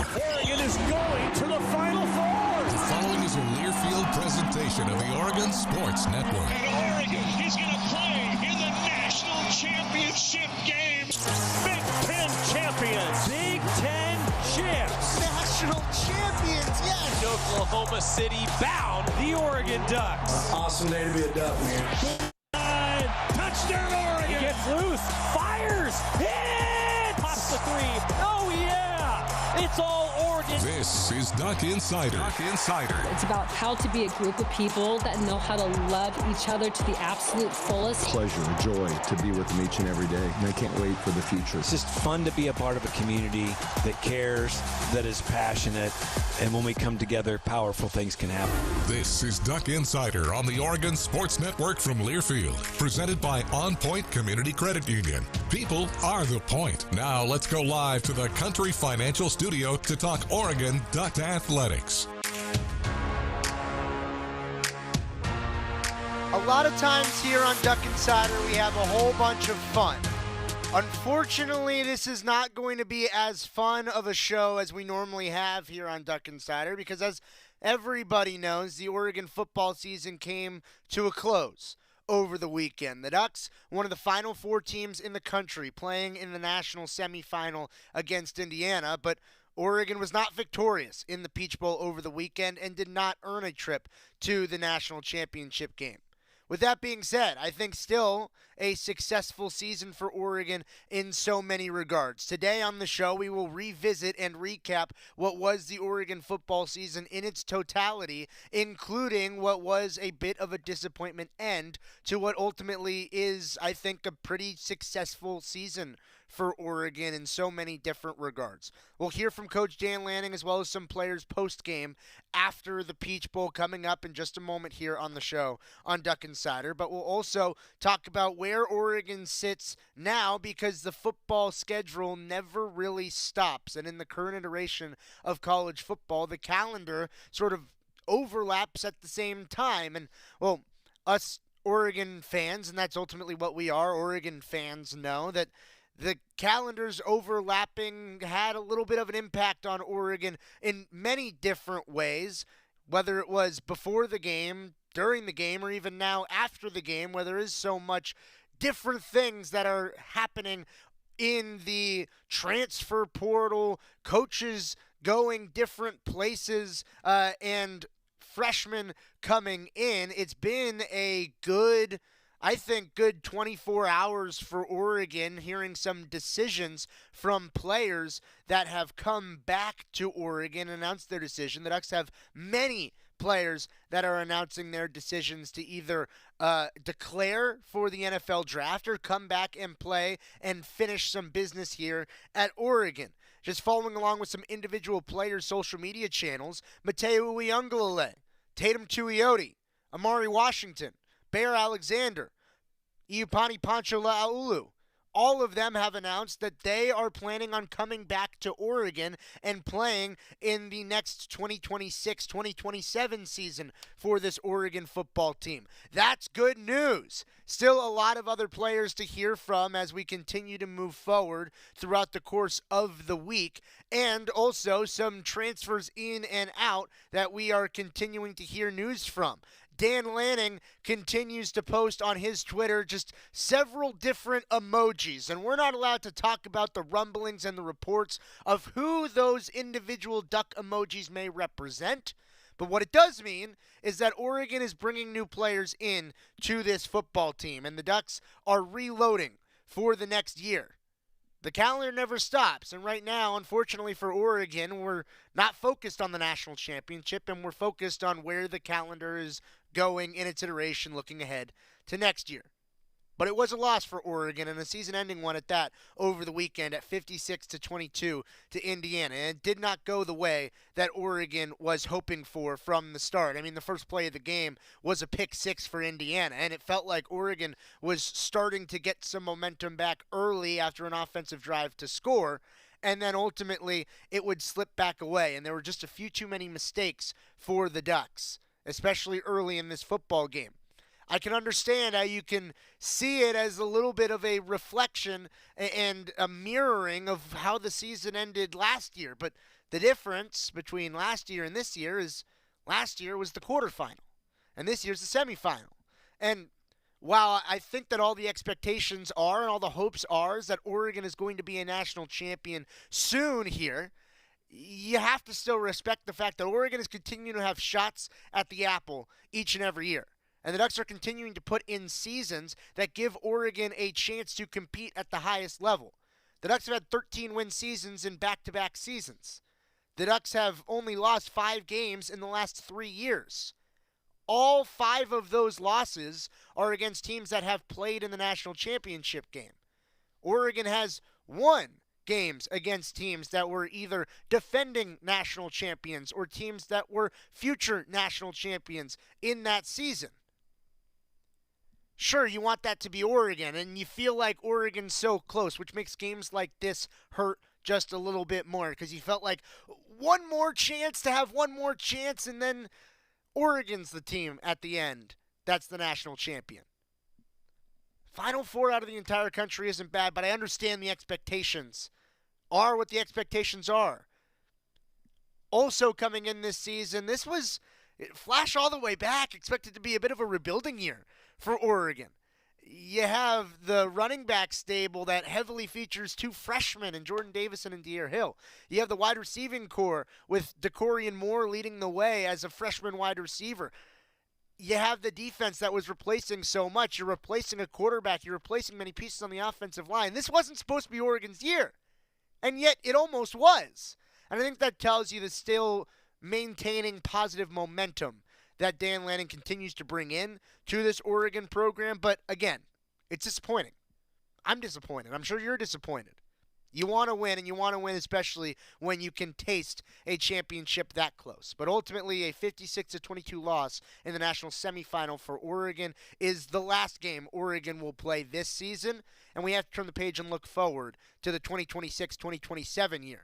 Oregon is going to the Final Four. The following is a Learfield presentation of the Oregon Sports Network. And Oregon is going to play in the national championship game. Big Ten champions. Big Ten champs. National champions, yes. Oklahoma City bound the Oregon Ducks. Awesome day to be a Duck, man. Touchdown Oregon. He gets loose, fires, hit it! Pops the three. Oh yeah! It's all Oregon. This is Duck Insider. Duck Insider. It's about how to be a group of people that know how to love each other to the absolute fullest. Pleasure, joy to be with them each and every day, and I can't wait for the future. It's just fun to be a part of a community that cares, that is passionate, and when we come together, powerful things can happen. This is Duck Insider on the Oregon Sports Network from Learfield, presented by OnPoint Community Credit Union. People are the point. Now let's go live to the Country Financial Studio to talk Oregon Duck Athletics. A lot of times here on Duck Insider, we have a whole bunch of fun. Unfortunately, this is not going to be as fun of a show as we normally have here on Duck Insider because, as everybody knows, the Oregon football season came to a close over the weekend. The Ducks, one of the final four teams in the country, playing in the national semifinal against Indiana, but Oregon was not victorious in the Peach Bowl over the weekend and did not earn a trip to the national championship game. With that being said, I think still a successful season for Oregon in so many regards. Today on the show, we will revisit and recap what was the Oregon football season in its totality, including what was a bit of a disappointment end to what ultimately is, I think, a pretty successful season for Oregon in so many different regards. We'll hear from Coach Dan Lanning as well as some players post-game after the Peach Bowl coming up in just a moment here on the show on Duck Insider. But we'll also talk about where Oregon sits now because the football schedule never really stops. And in the current iteration of college football, the calendar sort of overlaps at the same time. And, well, us Oregon fans, and that's ultimately what we are, Oregon fans, know that the calendars overlapping had a little bit of an impact on Oregon in many different ways, whether it was before the game, during the game, or even now after the game, where there is so much different things that are happening in the transfer portal, coaches going different places, and freshmen coming in. It's been a good 24 hours for Oregon, hearing some decisions from players that have come back to Oregon, announced their decision. The Ducks have many players that are announcing their decisions to either declare for the NFL draft or come back and play and finish some business here at Oregon. Just following along with some individual players' social media channels, Mateo Uiagalelei, Tatum Tuioti, Amari Washington, Bear Alexander, Iupani Pancho La'aulu. All of them have announced that they are planning on coming back to Oregon and playing in the next 2026-2027 season for this Oregon football team. That's good news. Still a lot of other players to hear from as we continue to move forward throughout the course of the week, and also some transfers in and out that we are continuing to hear news from. Dan Lanning continues to post on his Twitter just several different emojis, and we're not allowed to talk about the rumblings and the reports of who those individual duck emojis may represent. But what it does mean is that Oregon is bringing new players in to this football team, and the Ducks are reloading for the next year. The calendar never stops, and right now, unfortunately for Oregon, we're not focused on the national championship, and we're focused on where the calendar is going in its iteration looking ahead to next year. But it was a loss for Oregon, and a season-ending one at that, over the weekend at 56-22 to Indiana. And it did not go the way that Oregon was hoping for from the start. I mean, the first play of the game was a pick six for Indiana, and it felt like Oregon was starting to get some momentum back early after an offensive drive to score, and then ultimately it would slip back away. And there were just a few too many mistakes for the Ducks, especially early in this football game. I can understand how you can see it as a little bit of a reflection and a mirroring of how the season ended last year. But the difference between last year and this year is last year was the quarterfinal, and this year's the semifinal. And while I think that all the expectations are and all the hopes are is that Oregon is going to be a national champion soon here, you have to still respect the fact that Oregon is continuing to have shots at the apple each and every year. And the Ducks are continuing to put in seasons that give Oregon a chance to compete at the highest level. The Ducks have had 13-win seasons in back-to-back seasons. The Ducks have only lost 5 games in the last 3 years. All 5 of those losses are against teams that have played in the national championship game. Oregon has won games against teams that were either defending national champions or teams that were future national champions in that season. Sure, you want that to be Oregon, and you feel like Oregon's so close, which makes games like this hurt just a little bit more, because you felt like one more chance to have one more chance, and then Oregon's the team at the end that's the national champion. Final 4 out of the entire country isn't bad, but I understand the expectations are what the expectations are. Also coming in this season, this was flash all the way back, expected to be a bit of a rebuilding year for Oregon. You have the running back stable that heavily features 2 freshmen in Jordan Davison and De'Aaron Hill. You have the wide receiving core with DeCorian Moore leading the way as a freshman wide receiver. You have the defense that was replacing so much. You're replacing a quarterback. You're replacing many pieces on the offensive line. This wasn't supposed to be Oregon's year, and yet it almost was. And I think that tells you the still maintaining positive momentum that Dan Lanning continues to bring in to this Oregon program. But again, it's disappointing. I'm disappointed. I'm sure you're disappointed. You want to win, and you want to win especially when you can taste a championship that close. But ultimately, a 56-22 loss in the national semifinal for Oregon is the last game Oregon will play this season, and we have to turn the page and look forward to the 2026-2027 year.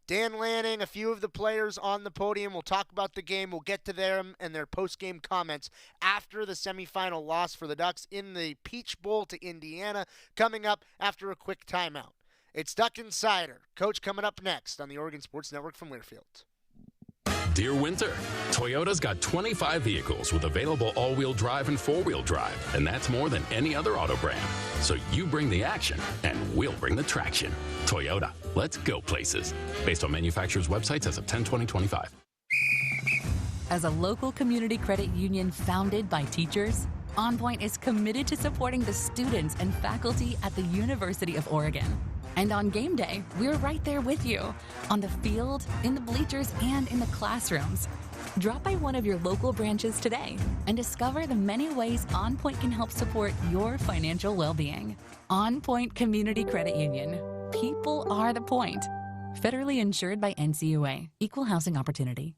Dan Lanning, a few of the players on the podium. We'll talk about the game. We'll get to them and their post-game comments after the semifinal loss for the Ducks in the Peach Bowl to Indiana, coming up after a quick timeout. It's Duck Insider. Coach coming up next on the Oregon Sports Network from Learfield. Dear Winter, Toyota's got 25 vehicles with available all-wheel drive and four-wheel drive, and that's more than any other auto brand. So you bring the action, and we'll bring the traction. Toyota, let's go places. Based on manufacturer's websites as of 10/20/25. As a local community credit union founded by teachers, OnPoint is committed to supporting the students and faculty at the University of Oregon. And on game day, we're right there with you, on the field, in the bleachers, and in the classrooms. Drop by one of your local branches today and discover the many ways OnPoint can help support your financial well-being. OnPoint Community Credit Union. People are the point. Federally insured by NCUA. Equal housing opportunity.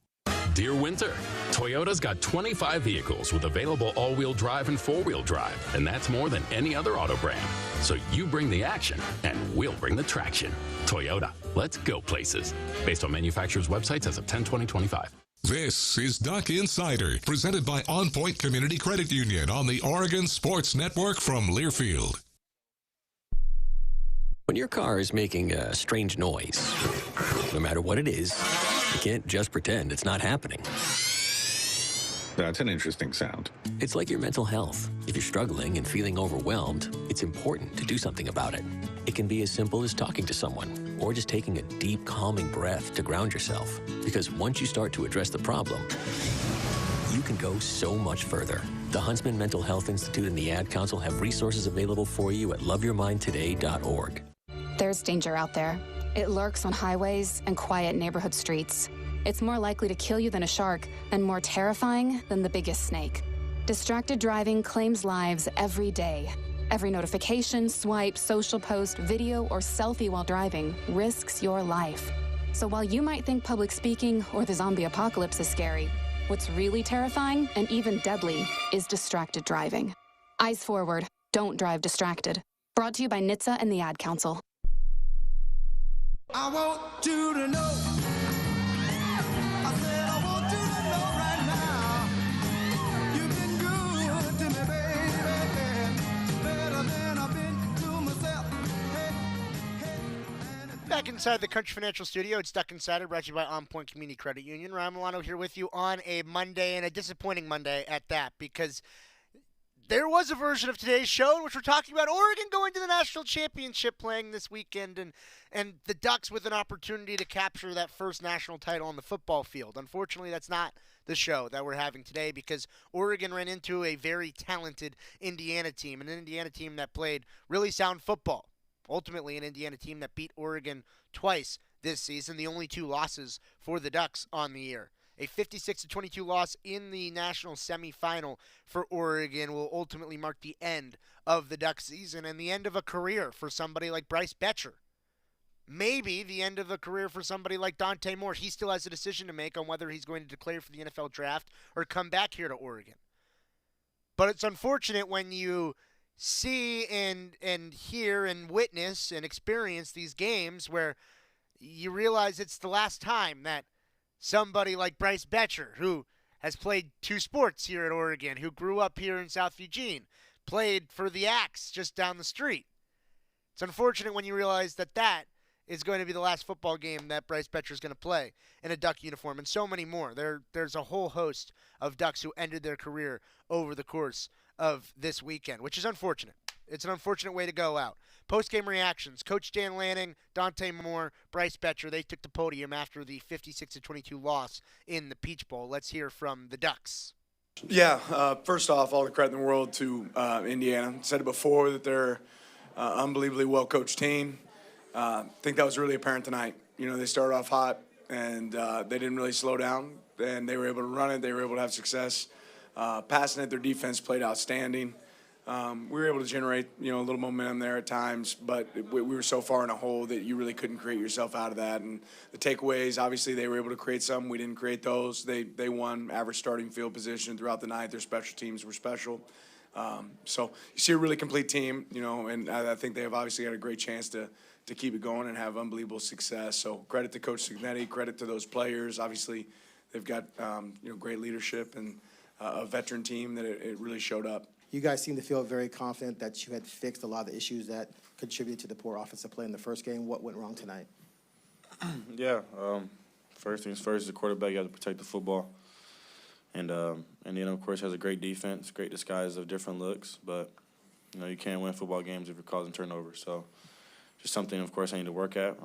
Dear Winter, Toyota's got 25 vehicles with available all-wheel drive and four-wheel drive, and that's more than any other auto brand. So you bring the action, and we'll bring the traction. Toyota, let's go places. Based on manufacturer's websites as of 10/20/25. This is Duck Insider, presented by OnPoint Community Credit Union on the Oregon Sports Network from Learfield. When your car is making a strange noise, no matter what it is, you can't just pretend it's not happening. That's an interesting sound. It's like your mental health. If you're struggling and feeling overwhelmed, it's important to do something about it. It can be as simple as talking to someone or just taking a deep, calming breath to ground yourself. Because once you start to address the problem, you can go so much further. The Huntsman Mental Health Institute and the Ad Council have resources available for you at loveyourmindtoday.org. There's danger out there. It lurks on highways and quiet neighborhood streets. It's more likely to kill you than a shark and more terrifying than the biggest snake. Distracted driving claims lives every day. Every notification, swipe, social post, video, or selfie while driving risks your life. So while you might think public speaking or the zombie apocalypse is scary, what's really terrifying and even deadly is distracted driving. Eyes forward. Don't drive distracted. Brought to you by NHTSA and the Ad Council. I want you to know. I said I want you to know right now. You've been good to me, baby. Back inside the Country Financial Studio, it's Duck Insider, brought to you by OnPoint Community Credit Union. Ryan Milano here with you on a Monday, and a disappointing Monday at that, because there was a version of today's show in which we're talking about Oregon going to the national championship playing this weekend, and the Ducks with an opportunity to capture that first national title on the football field. Unfortunately, that's not the show that we're having today, because Oregon ran into a very talented Indiana team, an Indiana team that played really sound football. Ultimately, an Indiana team that beat Oregon twice this season, the only 2 losses for the Ducks on the year. A 56-22 loss in the national semifinal for Oregon will ultimately mark the end of the Ducks season and the end of a career for somebody like Bryce Betcher. Maybe the end of a career for somebody like Dante Moore. He still has a decision to make on whether he's going to declare for the NFL draft or come back here to Oregon. But it's unfortunate when you see and hear and witness and experience these games where you realize it's the last time that somebody like Bryce Betcher, who has played 2 sports here at Oregon, who grew up here in South Eugene, played for the Axe just down the street. It's unfortunate when you realize that that is going to be the last football game that Bryce Betcher is going to play in a Duck uniform, and so many more. There's a whole host of Ducks who ended their career over the course of this weekend, which is unfortunate. It's an unfortunate way to go out. Post-game reactions. Coach Dan Lanning, Dante Moore, Bryce Betcher, they took the podium after the 56-22 loss in the Peach Bowl. Let's hear from the Ducks. Yeah, first off, all the credit in the world to Indiana. Said it before that they're unbelievably well-coached team. I think that was really apparent tonight. You know, they started off hot, and they didn't really slow down, and they were able to run it. They were able to have success. Passing it, their defense played outstanding. We were able to generate, a little momentum there at times, but we were so far in a hole that you really couldn't create yourself out of that. And the takeaways, obviously, they were able to create some. We didn't create those. They won average starting field position throughout the night. Their special teams were special. So you see a really complete team, and I think they have obviously got a great chance to keep it going and have unbelievable success. So credit to Coach Signetti, credit to those players. Obviously, they've got, great leadership and a veteran team that it really showed up. You guys seem to feel very confident that you had fixed a lot of the issues that contributed to the poor offensive play in the first game. What went wrong tonight? Yeah, first things first, the quarterback, you have to protect the football. And Indiana, of course, has a great defense, great disguise of different looks. But, you can't win football games if you're causing turnovers. So just something, of course, I need to work at.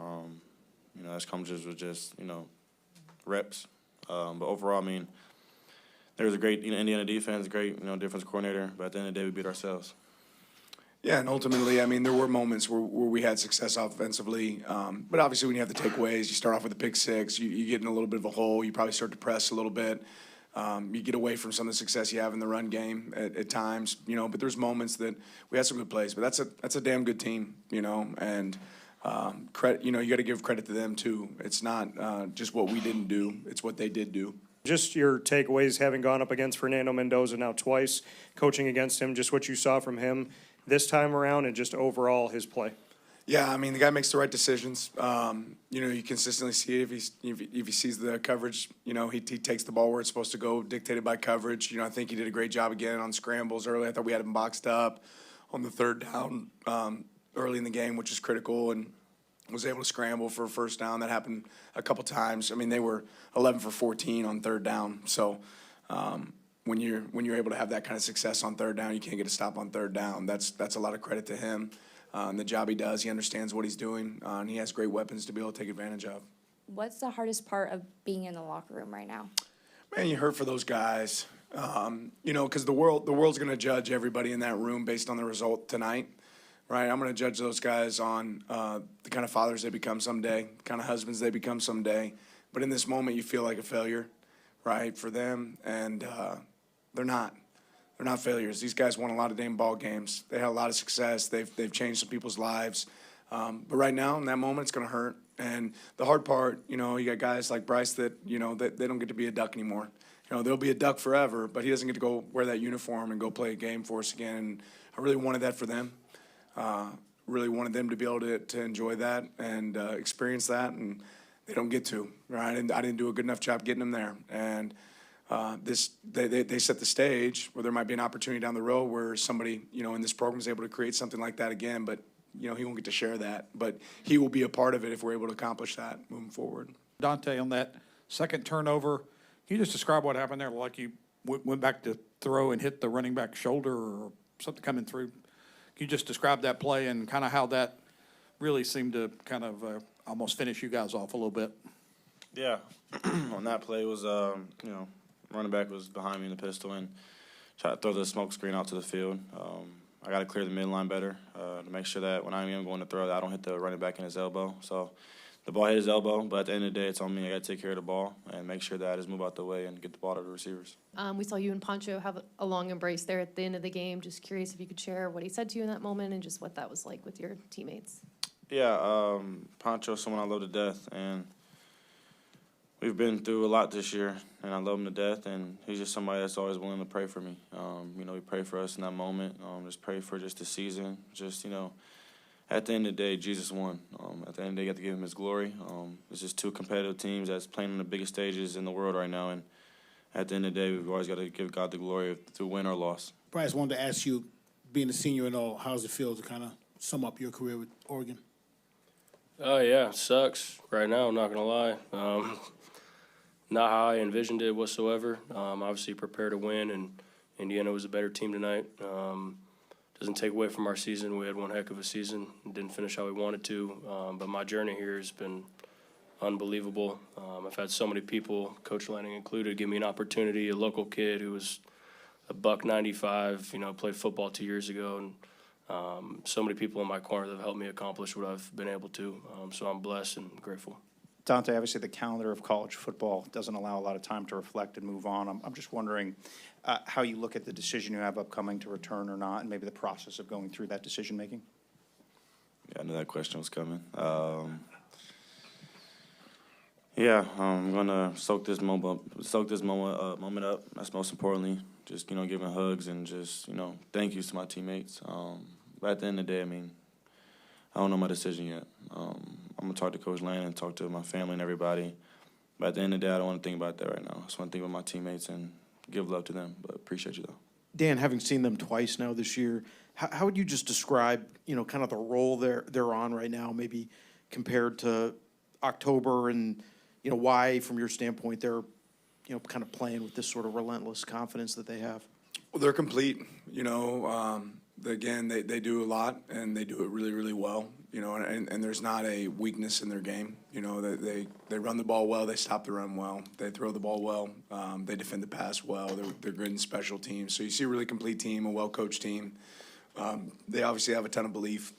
That comes with just, reps. But overall, there was a great Indiana defense, great defense coordinator, but at the end of the day, we beat ourselves. Yeah, and ultimately, there were moments where we had success offensively, but obviously when you have the takeaways, you start off with a pick six, you get in a little bit of a hole, you probably start to press a little bit, you get away from some of the success you have in the run game at times, but there's moments that we had some good plays, but that's a damn good team, and credit, you got to give credit to them too. It's not just what we didn't do, it's what they did do. Just your takeaways, having gone up against Fernando Mendoza now twice, coaching against him, just what you saw from him this time around and just overall his play. Yeah, the guy makes the right decisions. You consistently see it if he sees the coverage, he takes the ball where it's supposed to go, dictated by coverage. I think he did a great job again on scrambles early. I thought we had him boxed up on the third down early in the game, which is critical, and was able to scramble for a first down. That happened a couple times. They were 11 for 14 on third down. So when you're able to have that kind of success on third down, you can't get a stop on third down. That's a lot of credit to him and the job he does. He understands what he's doing, and he has great weapons to be able to take advantage of. What's the hardest part of being in the locker room right now? Man, you hurt for those guys, because the world's going to judge everybody in that room based on the result tonight. Right, I'm going to judge those guys on the kind of fathers they become someday, the kind of husbands they become someday. But in this moment, you feel like a failure, right, for them. And they're not. They're not failures. These guys won a lot of damn ball games. They had a lot of success. They've changed some people's lives. But right now, in that moment, it's going to hurt. And the hard part, you got guys like Bryce that, that they don't get to be a Duck anymore. They'll be a Duck forever, but he doesn't get to go wear that uniform and go play a game for us again. And I really wanted that for them. Really wanted them to be able to enjoy that and experience that, and they don't get to, right? And I didn't do a good enough job getting them there. And they set the stage where there might be an opportunity down the road where somebody, in this program is able to create something like that again, but he won't get to share that, but he will be a part of it if we're able to accomplish that moving forward. Dante, on that second turnover, can you just describe what happened there? Like you went back to throw and hit the running back shoulder or something coming through. Can you just describe that play and kind of how that really seemed to kind of almost finish you guys off a little bit? Yeah, on that play was, running back was behind me in the pistol and tried to throw the smoke screen out to the field. I got to clear the midline better to make sure that when I am going to throw that I don't hit the running back in his elbow. So the ball hit his elbow, but at the end of the day, it's on me. I got to take care of the ball and make sure that I just move out the way and get the ball to the receivers. We saw you and Pancho have a long embrace there at the end of the game. Just curious if you could share what he said to you in that moment and just what that was like with your teammates. Yeah, Pancho's someone I love to death, and we've been through a lot this year, and I love him to death, and he's just somebody that's always willing to pray for me. He prayed for us in that moment, just pray for just the season. Just, at the end of the day, Jesus won. At the end of the day, you have to give him his glory. It's just two competitive teams that's playing on the biggest stages in the world right now, and at the end of the day, we've always got to give God the glory through win or loss. Bryce, wanted to ask you, being a senior and all, how does it feel to kind of sum up your career with Oregon? Oh, yeah, it sucks right now, I'm not going to lie. Not how I envisioned it whatsoever. Obviously prepared to win, and Indiana was a better team tonight. Doesn't take away from our season. We had one heck of a season and didn't finish how we wanted to. But my journey here has been unbelievable. I've had so many people, Coach Lanning included, give me an opportunity, a local kid who was a $195, played football 2 years ago, and so many people in my corner that have helped me accomplish what I've been able to. So I'm blessed and grateful. Dante, obviously the calendar of college football doesn't allow a lot of time to reflect and move on. I'm just wondering how you look at the decision you have upcoming to return or not, and maybe the process of going through that decision-making. Yeah, I knew that question was coming. I'm going to soak this moment up. That's most importantly. Just, giving hugs and just, thank yous to my teammates. But at the end of the day, I don't know my decision yet. I'm going to talk to Coach Lanning and talk to my family and everybody. But at the end of the day, I don't want to think about that right now. I just want to think about my teammates and give love to them. But appreciate you, though. Dan, having seen them twice now this year, how would you just describe, kind of the role they're on right now, maybe compared to October, and, why, from your standpoint, they're, kind of playing with this sort of relentless confidence that they have? Well, they're complete. Again, they do a lot, and they do it really, really well. And there's not a weakness in their game. They run the ball well, they stop the run well, they throw the ball well, they defend the pass well. They're good in special teams. So you see a really complete team, a well-coached team. They obviously have a ton of belief,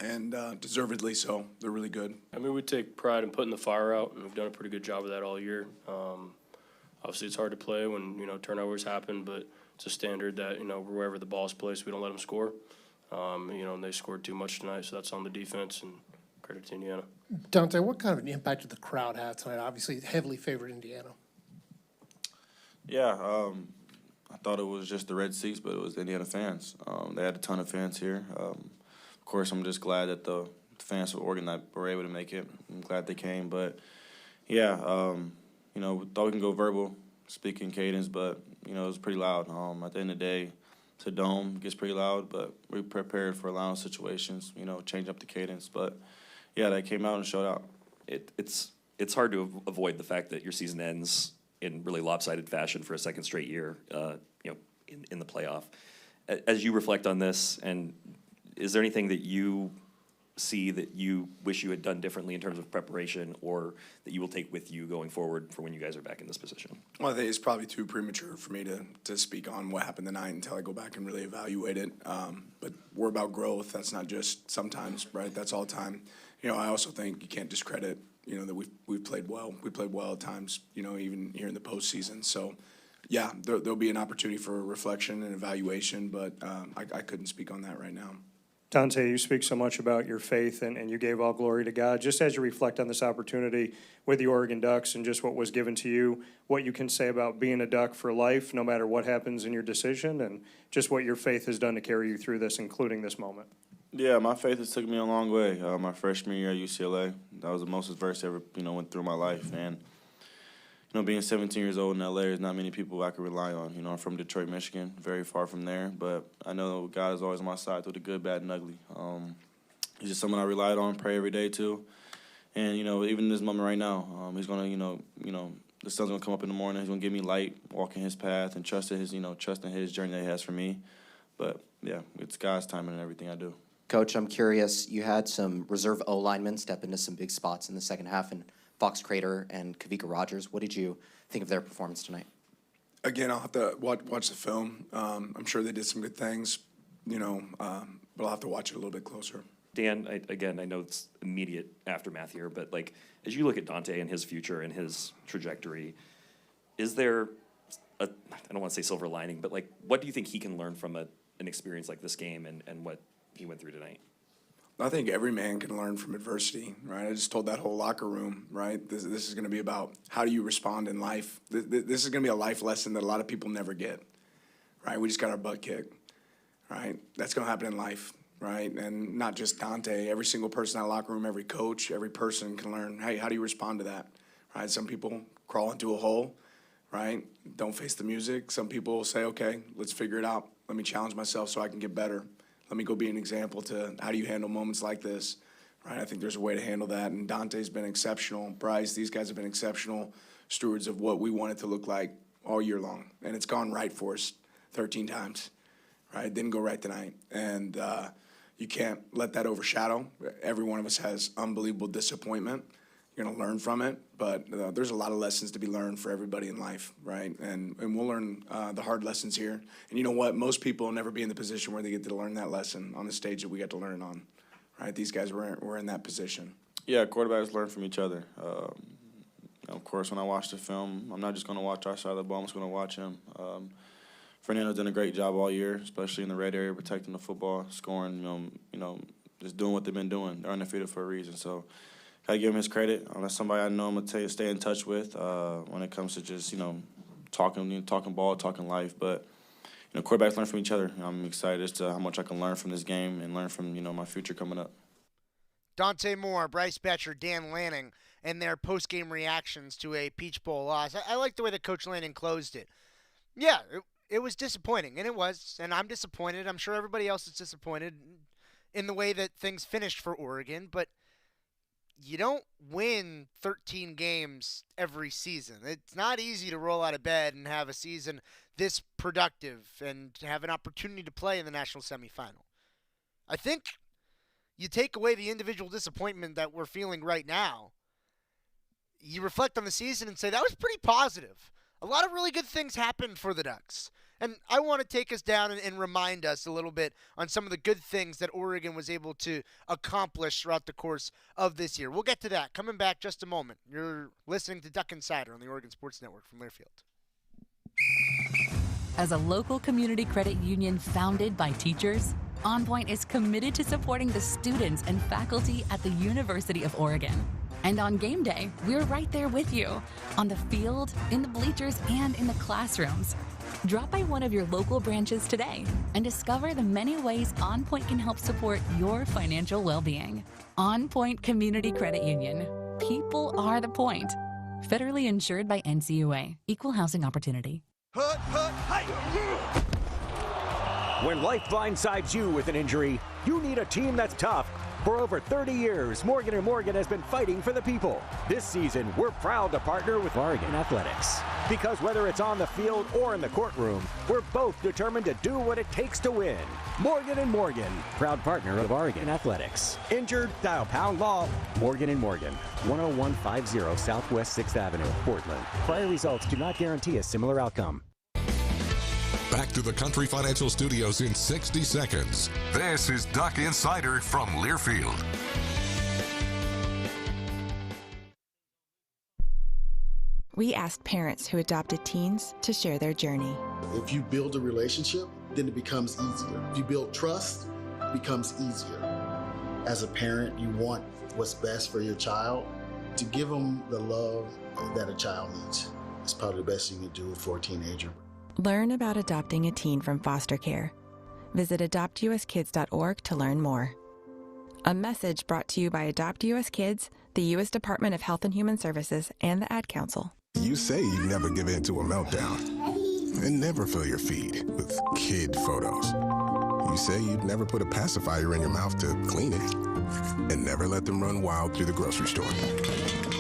and deservedly so. They're really good. We take pride in putting the fire out, and we've done a pretty good job of that all year. Obviously, it's hard to play when turnovers happen, but it's a standard that wherever the ball's placed, we don't let them score. And they scored too much tonight, so that's on the defense, and credit to Indiana. Dante, what kind of an impact did the crowd have tonight? Obviously, heavily favored Indiana. Yeah, I thought it was just the red seats, but it was the Indiana fans. They had a ton of fans here. Of course, I'm just glad that the fans of Oregon that were able to make it. I'm glad they came, but yeah, we thought we can go verbal, speaking cadence, but it was pretty loud. At the end of the day, it's a dome, gets pretty loud, but we prepared for loud situations, change up the cadence. But, yeah, they came out and showed out. It's hard to avoid the fact that your season ends in really lopsided fashion for a second straight year, in the playoff. As you reflect on this, and is there anything that you see that you wish you had done differently in terms of preparation, or that you will take with you going forward for when you guys are back in this position? Well, I think it's probably too premature for me to speak on what happened tonight until I go back and really evaluate it. But we're about growth. That's not just sometimes, right? That's all the time. I also think you can't discredit, that we've played well. We played well at times, even here in the postseason. So, yeah, there'll be an opportunity for reflection and evaluation, but I couldn't speak on that right now. Dante, you speak so much about your faith, and you gave all glory to God. Just as you reflect on this opportunity with the Oregon Ducks and just what was given to you, what you can say about being a Duck for life, no matter what happens in your decision, and just what your faith has done to carry you through this, including this moment. Yeah, my faith has took me a long way. My freshman year at UCLA, that was the most adversity I ever, went through my life. And, being 17 years old in LA, there's not many people I can rely on. I'm from Detroit, Michigan, very far from there. But I know God is always on my side through the good, bad, and ugly. he's just someone I relied on, pray every day to. And, even in this moment right now, he's going to, the sun's going to come up in the morning. He's going to give me light, walk in his path, and trust in his journey that he has for me. But, yeah, it's God's timing and everything I do. Coach, I'm curious, you had some reserve O linemen step into some big spots in the second half, and Fox Crater and Kavika Rogers. What did you think of their performance tonight? Again, I'll have to watch the film. I'm sure they did some good things, but I'll have to watch it a little bit closer. Dan, I know it's immediate aftermath here, but as you look at Dante and his future and his trajectory, is there I don't want to say silver lining, but what do you think he can learn from an experience like this game and what he went through tonight? I think every man can learn from adversity, right? I just told that whole locker room, right? This is going to be about how do you respond in life. This is going to be a life lesson that a lot of people never get, right? We just got our butt kicked, right? That's going to happen in life, right? And not just Dante. Every single person in that locker room, every coach, every person can learn, hey, how do you respond to that, right? Some people crawl into a hole, right? Don't face the music. Some people say, okay, let's figure it out. Let me challenge myself so I can get better. Let me go be an example to how do you handle moments like this, right? I think there's a way to handle that, and Dante's been exceptional. Bryce, these guys have been exceptional stewards of what we want it to look like all year long, and it's gone right for us 13 times, right? It didn't go right tonight, and you can't let that overshadow. Every one of us has unbelievable disappointment. You're going to learn from it, but there's a lot of lessons to be learned for everybody in life, right? And we'll learn the hard lessons here. And you know what? Most people will never be in the position where they get to learn that lesson on the stage that we got to learn on, right? These guys were in that position. Yeah, quarterbacks learn from each other. Of course, when I watch the film, I'm not just going to watch our side of the ball. I'm just going to watch him. Fernando's done a great job all year, especially in the red area, protecting the football, scoring, just doing what they've been doing. They're undefeated for a reason, so gotta give him his credit. That's somebody I know I'm gonna stay in touch with when it comes to just talking ball, talking life. But quarterbacks learn from each other. I'm excited as to how much I can learn from this game and learn from my future coming up. Dante Moore, Bryce Betcher, Dan Lanning, and their post-game reactions to a Peach Bowl loss. I like the way that Coach Lanning closed it. Yeah, it was disappointing, and it was, and I'm disappointed. I'm sure everybody else is disappointed in the way that things finished for Oregon, but you don't win 13 games every season. It's not easy to roll out of bed and have a season this productive and to have an opportunity to play in the national semifinal. I think you take away the individual disappointment that we're feeling right now. You reflect on the season and say, that was pretty positive. A lot of really good things happened for the Ducks. And I want to take us down and remind us a little bit on some of the good things that Oregon was able to accomplish throughout the course of this year. We'll get to that. Coming back just a moment. You're listening to Duck Insider on the Oregon Sports Network from Learfield. As a local community credit union founded by teachers, OnPoint is committed to supporting the students and faculty at the University of Oregon. And on game day, we're right there with you, on the field, in the bleachers, and in the classrooms. Drop by one of your local branches today and discover the many ways OnPoint can help support your financial well-being. OnPoint Community Credit Union. People are the point. Federally insured by NCUA. Equal housing opportunity. When life blindsides you with an injury, you need a team that's tough. For over 30 years, Morgan & Morgan has been fighting for the people. This season, we're proud to partner with Oregon Athletics. Because whether it's on the field or in the courtroom, we're both determined to do what it takes to win. Morgan & Morgan, proud partner of Oregon Athletics. Injured? Dial pound law. Morgan & Morgan, 10150 Southwest 6th Avenue, Portland. Prior results do not guarantee a similar outcome. Back to the Country Financial Studios in 60 seconds. This is Duck Insider from Learfield. We asked parents who adopted teens to share their journey. If you build a relationship, then it becomes easier. If you build trust, it becomes easier. As a parent, you want what's best for your child. To give them the love that a child needs is probably the best you can do for a teenager. Learn about adopting a teen from foster care. Visit adoptuskids.org to learn more. A message brought to you by Adopt US Kids, the U.S. Department of Health and Human Services, and the Ad Council. You say you never give in to a meltdown and never fill your feed with kid photos. You say you'd never put a pacifier in your mouth to clean it, and never let them run wild through the grocery store.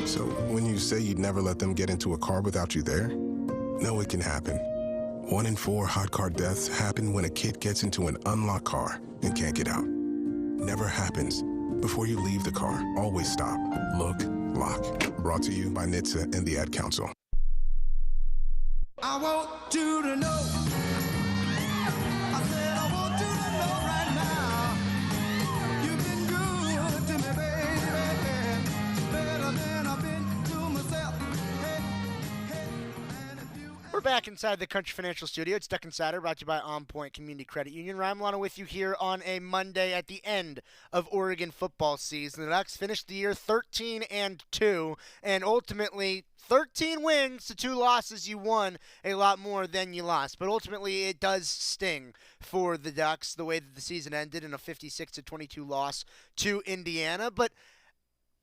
So when you say you'd never let them get into a car without you there, know it can happen. 1 in 4 hot car deaths happen when a kid gets into an unlocked car and can't get out. Never happens. Before you leave the car, always stop, look, lock. Brought to you by NHTSA and the Ad Council. I want you to know. I said I want you to know right now. You've been good to me, baby. Better than I've been to myself. We're back inside the Country Financial Studio. It's Duck Insider, brought to you by OnPoint Community Credit Union. Ryan Milano with you here on a Monday at the end of Oregon football season. The Ducks finished the year 13-2, and ultimately 13 wins to 2 losses. You won a lot more than you lost. But ultimately, it does sting for the Ducks the way that the season ended in a 56-22 loss to Indiana. But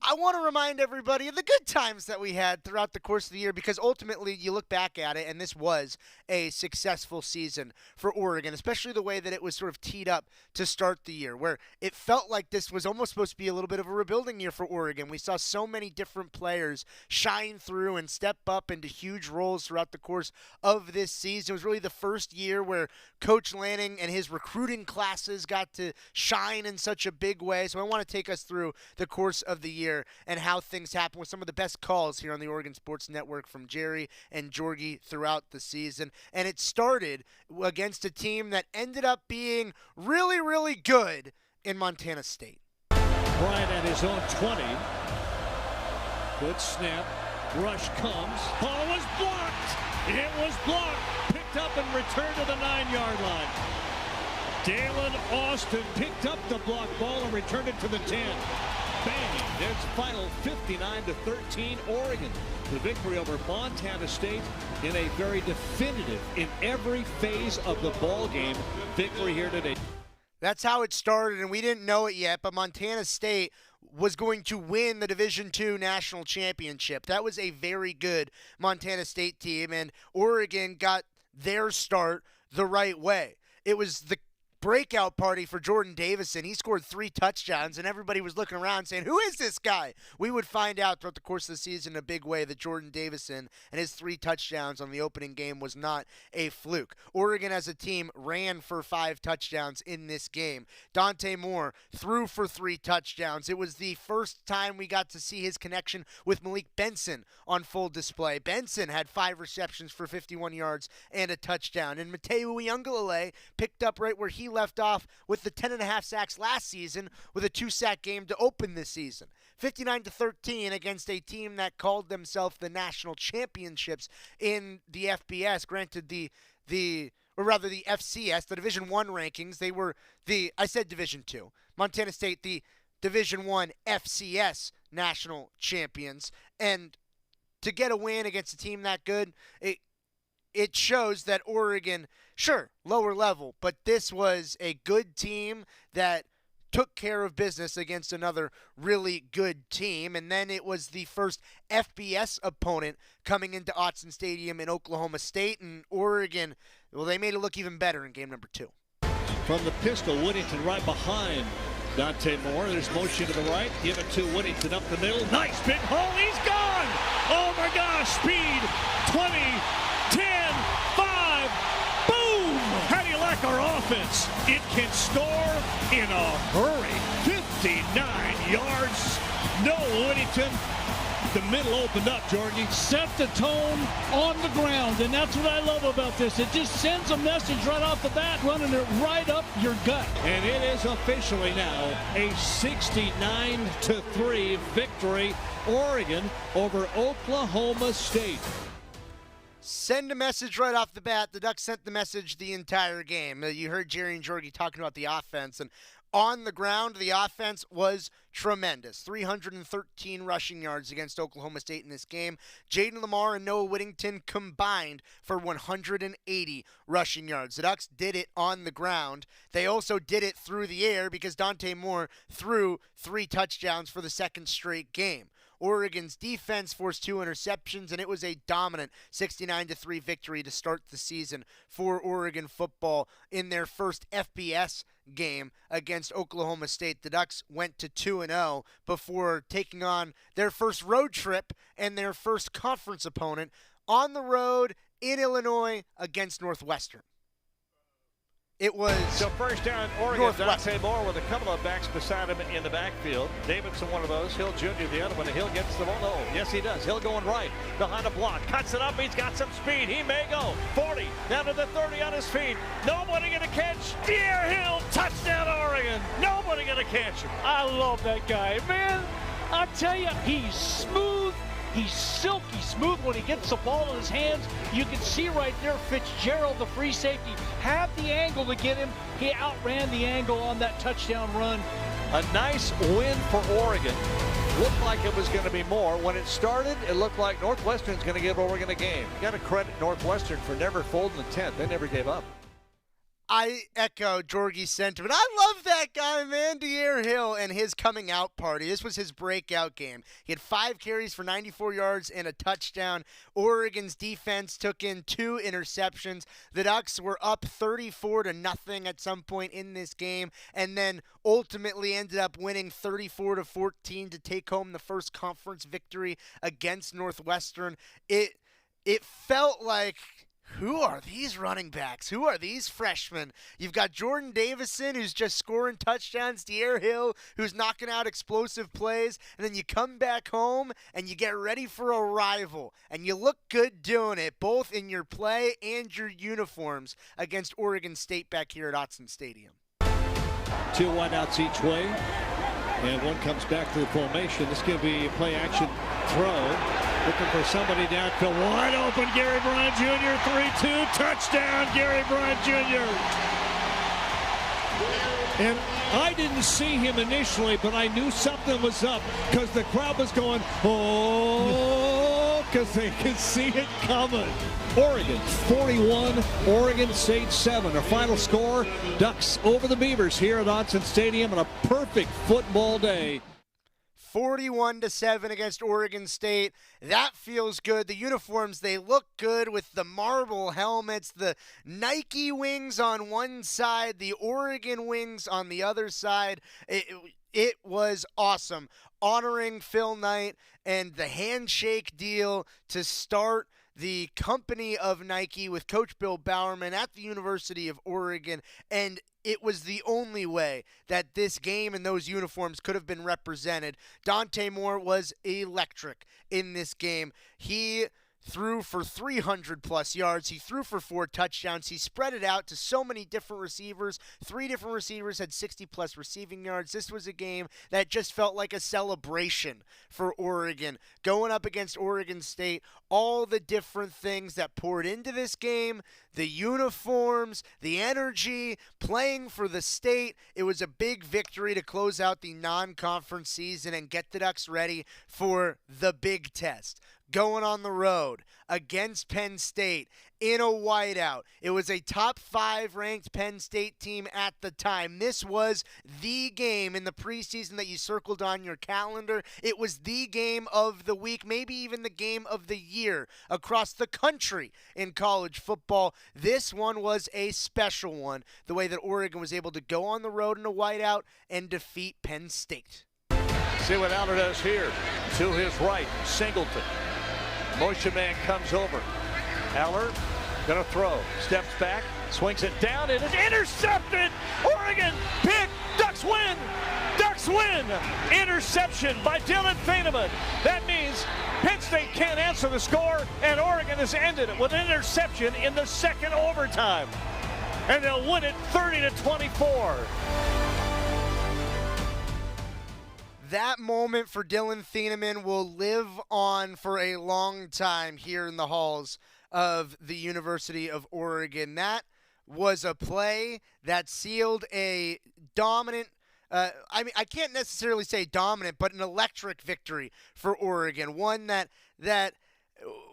I want to remind everybody of the good times that we had throughout the course of the year, because ultimately you look back at it and this was a successful season for Oregon, especially the way that it was sort of teed up to start the year, where it felt like this was almost supposed to be a little bit of a rebuilding year for Oregon. We saw so many different players shine through and step up into huge roles throughout the course of this season. It was really the first year where Coach Lanning and his recruiting classes got to shine in such a big way. So I want to take us through the course of the year and how things happen with some of the best calls here on the Oregon Sports Network from Jerry and Jorgie throughout the season. And it started against a team that ended up being really, really good in Montana State. Bryant at his own 20. Good snap. Rush comes. Ball was blocked. It was blocked. Picked up and returned to the 9-yard line. Dalen Austin picked up the blocked ball and returned it to the 10. Bang! There's final 59-13 Oregon. The victory over Montana State in a very definitive, in every phase of the ball game, victory here today. That's how it started, and we didn't know it yet, but Montana State was going to win the Division II National Championship. That was a very good Montana State team, and Oregon got their start the right way. It was the breakout party for Jordan Davison. He scored 3 touchdowns, and everybody was looking around saying, who is this guy? We would find out throughout the course of the season in a big way that Jordan Davison and his 3 touchdowns on the opening game was not a fluke. Oregon as a team ran for 5 touchdowns in this game. Dante Moore threw for 3 touchdowns. It was the first time we got to see his connection with Malik Benson on full display. Benson had 5 receptions for 51 yards and a touchdown. And Mateo Uiagalelei picked up right where he left off with the 10.5 sacks last season, with a 2-sack game to open this season. 59-13 against a team that called themselves the national championships in the FBS. Granted, the FCS, the Division I rankings, they were I said Division II. Montana State, the Division I FCS national champions. And to get a win against a team that good, it shows that Oregon, sure, lower level, but this was a good team that took care of business against another really good team. And then it was the first FBS opponent coming into Autzen Stadium in Oklahoma State, and Oregon, well, they made it look even better in game number 2. From the pistol, Whittington right behind Dante Moore. There's motion to the right. Give it to Whittington up the middle. Nice big hole. He's gone. Oh, my gosh. Speed. 20, 10, 5. Boom. How do you like our offense? It can score in a hurry. 59 yards. No Whittington. The middle opened up, Jordan. Set the tone on the ground, and that's what I love about this. It just sends a message right off the bat, running it right up your gut. And it is officially now a 69-3 victory, Oregon over Oklahoma State. Send a message right off the bat. The Ducks sent the message the entire game. You heard Jerry and Jorgie talking about the offense, and on the ground, the offense was tremendous. 313 rushing yards against Oklahoma State in this game. Jaden Lamar and Noah Whittington combined for 180 rushing yards. The Ducks did it on the ground. They also did it through the air because Dante Moore threw 3 touchdowns for the second straight game. Oregon's defense forced 2 interceptions, and it was a dominant 69-3 victory to start the season for Oregon football in their first FBS game against Oklahoma State. The Ducks went to 2-0 before taking on their first road trip and their first conference opponent on the road in Illinois against Northwestern. It was so first down, Oregon. Dante Moore with a couple of backs beside him in the backfield. Davidson, one of those. Hill Jr., the other one. Hill gets the ball. No, yes, he does. Hill going right behind a block. Cuts it up. He's got some speed. He may go 40 down to the 30 on his feet. Nobody going to catch. Deer Hill, touchdown, Oregon. Nobody going to catch him. I love that guy, man. I tell you, he's smooth. He's silky smooth when he gets the ball in his hands. You can see right there Fitzgerald, the free safety, had the angle to get him. He outran the angle on that touchdown run. A nice win for Oregon. Looked like it was going to be more. When it started, it looked like Northwestern's going to give Oregon a game. You got to credit Northwestern for never folding the tent. They never gave up. I echo Jorgie's sentiment. I love that guy, man, De'Aaron Hill, and his coming out party. This was his breakout game. He had 5 carries for 94 yards and a touchdown. Oregon's defense took in 2 interceptions. The Ducks were up 34-0 at some point in this game, and then ultimately ended up winning 34-14 to take home the first conference victory against Northwestern. It felt like, who are these running backs? Who are these freshmen? You've got Jordan Davison, who's just scoring touchdowns, De'Aaron Hill, who's knocking out explosive plays, and then you come back home and you get ready for a rival, and you look good doing it, both in your play and your uniforms against Oregon State back here at Autzen Stadium. 2 wideouts each way, and one comes back to the formation. This is going to be a play action throw. Looking for somebody downfield. Wide open, Gary Bryant Jr. 3-2. Touchdown, Gary Bryant Jr. And I didn't see him initially, but I knew something was up because the crowd was going, oh, because they could see it coming. Oregon 41, Oregon State 7. Our final score, Ducks over the Beavers here at Autzen Stadium on a perfect football day. 41-7 against Oregon State. That feels good. The uniforms, they look good with the marble helmets, the Nike wings on one side, the Oregon wings on the other side. It was awesome. Honoring Phil Knight and the handshake deal to start the company of Nike with Coach Bill Bowerman at the University of Oregon, and it was the only way that this game and those uniforms could have been represented. Dante Moore was electric in this game. He threw for 300-plus yards. He threw for 4 touchdowns. He spread it out to so many different receivers. 3 different receivers had 60-plus receiving yards. This was a game that just felt like a celebration for Oregon. Going up against Oregon State, all the different things that poured into this game, the uniforms, the energy, playing for the state. It was a big victory to close out the non-conference season and get the Ducks ready for the big test. Going on the road against Penn State in a whiteout. It was a top 5 ranked Penn State team at the time. This was the game in the preseason that you circled on your calendar. It was the game of the week, maybe even the game of the year across the country in college football. This one was a special one, the way that Oregon was able to go on the road in a whiteout and defeat Penn State. See what Aller does here. To his right, Singleton. Motion man comes over. Aller gonna throw. Steps back, swings it down. It is intercepted. Oregon pick. Ducks win. Ducks win. Interception by Dylan Feynman. That means Penn State can't answer the score, and Oregon has ended it with an interception in the second overtime. And they'll win it 30-24. That moment for Dylan Thieneman will live on for a long time here in the halls of the University of Oregon. That was a play that sealed a dominant, I can't necessarily say dominant, but an electric victory for Oregon. One that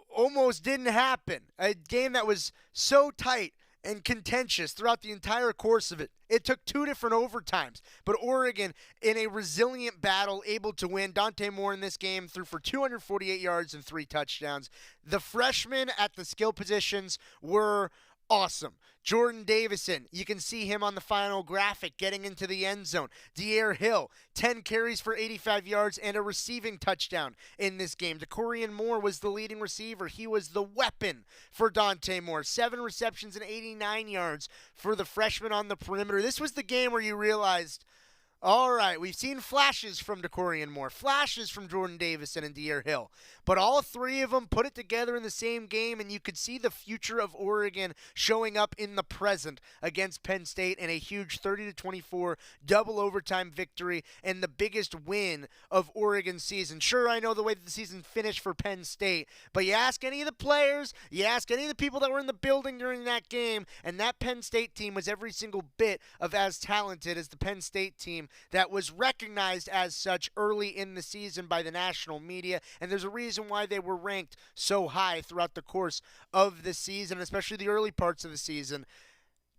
almost didn't happen. A game that was so tight and contentious throughout the entire course of it. It took 2 different overtimes, but Oregon, in a resilient battle, able to win. Dante Moore in this game threw for 248 yards and 3 touchdowns. The freshmen at the skill positions were awesome. Jordan Davison, you can see him on the final graphic getting into the end zone. De'Air Hill, 10 carries for 85 yards and a receiving touchdown in this game. DeCorian Moore was the leading receiver. He was the weapon for Dante Moore. 7 receptions and 89 yards for the freshman on the perimeter. This was the game where you realized, all right, we've seen flashes from DeCorian Moore, flashes from Jordan Davison and De'Air Hill, but all 3 of them put it together in the same game, and you could see the future of Oregon showing up in the present against Penn State in a huge 30-24 double overtime victory and the biggest win of Oregon's season. Sure, I know the way that the season finished for Penn State, but you ask any of the players, you ask any of the people that were in the building during that game, and that Penn State team was every single bit of as talented as the Penn State team that was recognized as such early in the season by the national media, and there's a reason why they were ranked so high throughout the course of the season, especially the early parts of the season.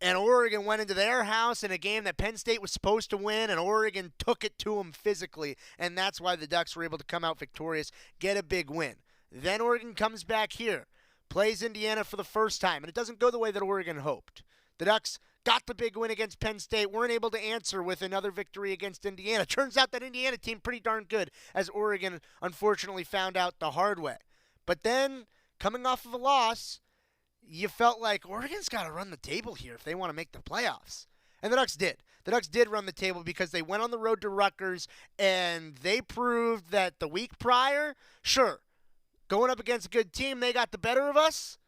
And Oregon went into their house in a game that Penn State was supposed to win, and Oregon took it to them physically, and that's why the Ducks were able to come out victorious, get a big win. Then Oregon comes back here, plays Indiana for the first time, and it doesn't go the way that Oregon hoped. The Ducks got the big win against Penn State, weren't able to answer with another victory against Indiana. Turns out that Indiana team pretty darn good, as Oregon unfortunately found out the hard way. But then, coming off of a loss, you felt like Oregon's got to run the table here if they want to make the playoffs. And the Ducks did. The Ducks did run the table because they went on the road to Rutgers, and they proved that the week prior, sure, going up against a good team, they got the better of us.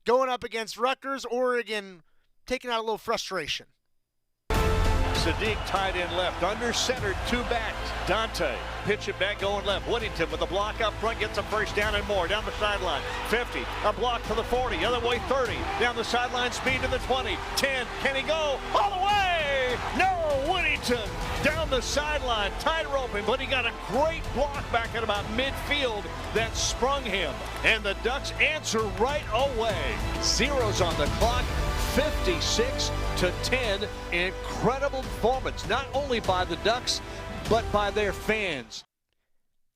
Going up against Rutgers, Oregon taking out a little frustration. Sadiq tied in left, under center, 2 backs. Dante, pitch it back, going left. Whittington with the block up front, gets a first down and more. Down the sideline, 50, a block to the 40, other way 30. Down the sideline, speed to the 20, 10, can he go all the way? No, Whittington down the sideline, tight roping, but he got a great block back at about midfield that sprung him. And the Ducks answer right away. Zeros on the clock. 56-10, incredible performance, not only by the Ducks, but by their fans.